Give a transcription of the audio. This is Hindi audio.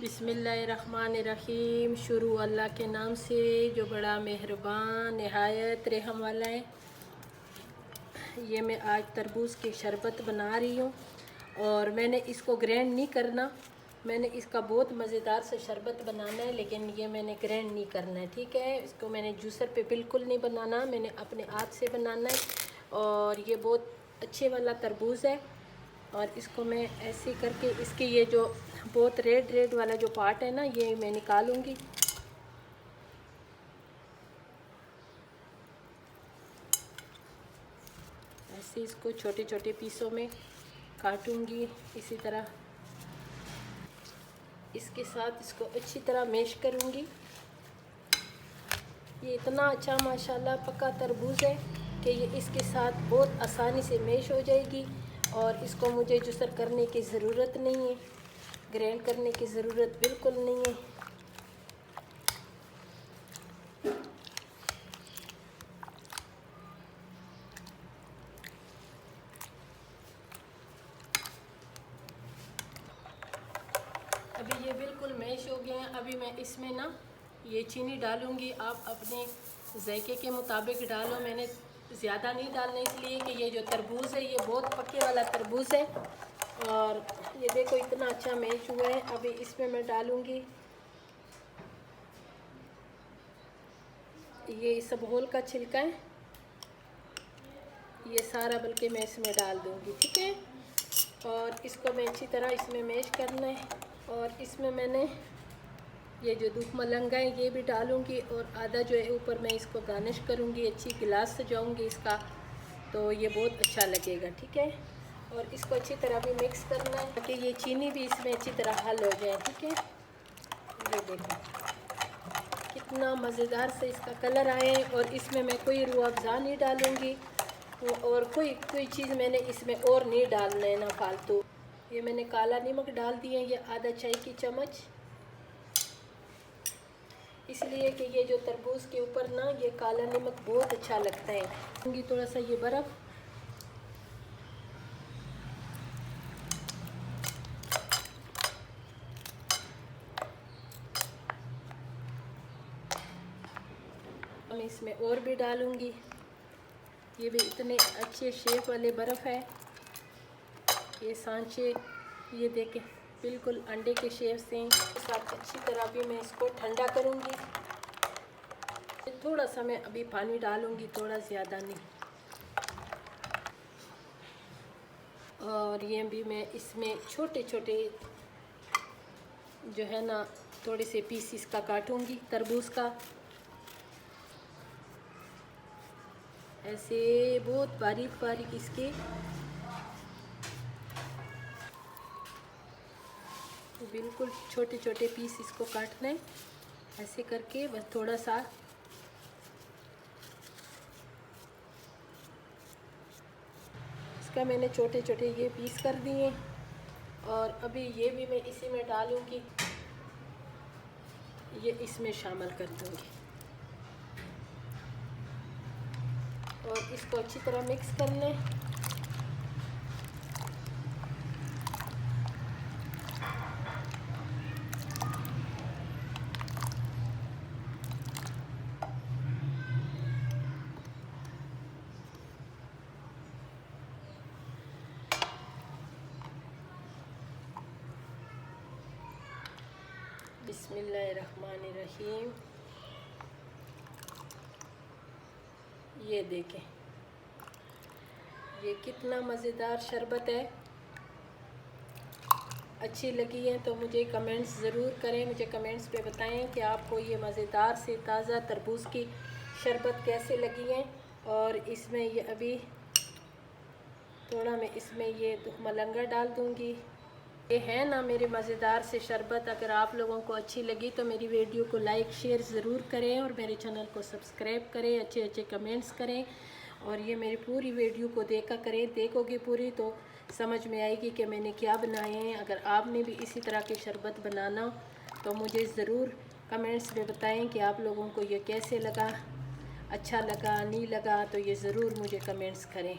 बिस्मिल्लाहिर्रहमानिर्रहीम। शुरू अल्लाह के नाम से जो बड़ा मेहरबान नहायत रहम वाला है। ये मैं आज तरबूज की शरबत बना रही हूँ और मैंने इसको ग्रैंड नहीं करना। मैंने इसका बहुत मज़ेदार से शरबत बनाना है, लेकिन ये मैंने ग्रैंड नहीं करना है, ठीक है। इसको मैंने जूसर पे बिल्कुल नहीं बनाना, मैंने अपने हाथ से बनाना है। और ये बहुत अच्छे वाला तरबूज है और इसको मैं ऐसे करके इसके ये जो बहुत रेड रेड वाला जो पार्ट है ना, ये मैं निकालूंगी। ऐसे इसको छोटे छोटे पीसों में काटूंगी। इसी तरह इसके साथ इसको अच्छी तरह मैश करूंगी। ये इतना अच्छा माशाल्लाह पक्का तरबूज है कि ये इसके साथ बहुत आसानी से मैश हो जाएगी और इसको मुझे जूसर करने की ज़रूरत नहीं है, ग्राइंड करने की ज़रूरत बिल्कुल नहीं है। अभी ये बिल्कुल मैश हो गए हैं। अभी मैं इसमें ना ये चीनी डालूंगी। आप अपने जायके के मुताबिक डालो। मैंने ज़्यादा नहीं डालना इसलिए कि ये जो तरबूज है ये बहुत पके वाला तरबूज है। और ये देखो इतना अच्छा मैश हुआ है। अभी इसमें मैं डालूंगी ये इसबगोल का छिलका है, ये सारा बल्कि मैं इसमें डाल दूंगी, ठीक है। और इसको मैं अच्छी तरह इसमें मैश करना है। और इसमें मैंने ये जो दूध मलंगा है ये भी डालूंगी और आधा जो है ऊपर मैं इसको गार्निश करूंगी, अच्छी गिलास सजाऊंगी इसका, तो ये बहुत अच्छा लगेगा, ठीक है। और इसको अच्छी तरह भी मिक्स करना है ताकि ये चीनी भी इसमें अच्छी तरह हल हो जाए, ठीक है। ये देखो कितना मज़ेदार से इसका कलर आए। और इसमें मैं कोई रूह अफ़ज़ा नहीं डालूँगी और कोई चीज़ मैंने इसमें और नहीं डालना है ना फालतू। ये मैंने काला नमक डाल दिया, ये आधा चाय की चम्मच, इसलिए कि ये जो तरबूज के ऊपर ना ये काला नमक बहुत अच्छा लगता है। दूँगी थोड़ा सा ये बर्फ़। मैं इसमें और भी डालूँगी। ये भी इतने अच्छे शेप वाले बर्फ़ है, ये सांचे ये देखें बिल्कुल अंडे के शेप से। साथ अच्छी तरह भी मैं इसको ठंडा करूँगी। थोड़ा सा मैं अभी पानी डालूँगी, थोड़ा ज़्यादा नहीं। और ये भी मैं इसमें छोटे छोटे जो है ना थोड़े से पीस इसका काटूँगी तरबूज का, ऐसे बहुत बारीक बारीक इसके बिल्कुल छोटे छोटे पीस इसको काटना है ऐसे करके। बस थोड़ा सा इसका मैंने छोटे छोटे ये पीस कर दिए। और अभी ये भी मैं इसी में डालूँगी, ये इसमें शामिल कर दूँगी और इसको अच्छी तरह मिक्स कर लें। बिस्मिल्लाहिर्रहमानिर्रहीम। ये देखें ये कितना मज़ेदार शरबत है। अच्छी लगी है तो मुझे कमेंट्स ज़रूर करें, मुझे कमेंट्स पे बताएं कि आपको ये मज़ेदार से ताज़ा तरबूज की शरबत कैसे लगी है। और इसमें ये अभी थोड़ा मैं इसमें ये मलंगा डाल दूँगी। ये है ना मेरी मज़ेदार से शरबत। अगर आप लोगों को अच्छी लगी तो मेरी वीडियो को लाइक शेयर ज़रूर करें और मेरे चैनल को सब्सक्राइब करें, अच्छे अच्छे कमेंट्स करें और ये मेरी पूरी वीडियो को देखा करें। देखोगे पूरी तो समझ में आएगी कि मैंने क्या बनाए हैं। अगर आपने भी इसी तरह की शरबत बनाना तो मुझे ज़रूर कमेंट्स में बताएं कि आप लोगों को ये कैसे लगा, अच्छा लगा नहीं लगा, तो ये ज़रूर मुझे कमेंट्स करें।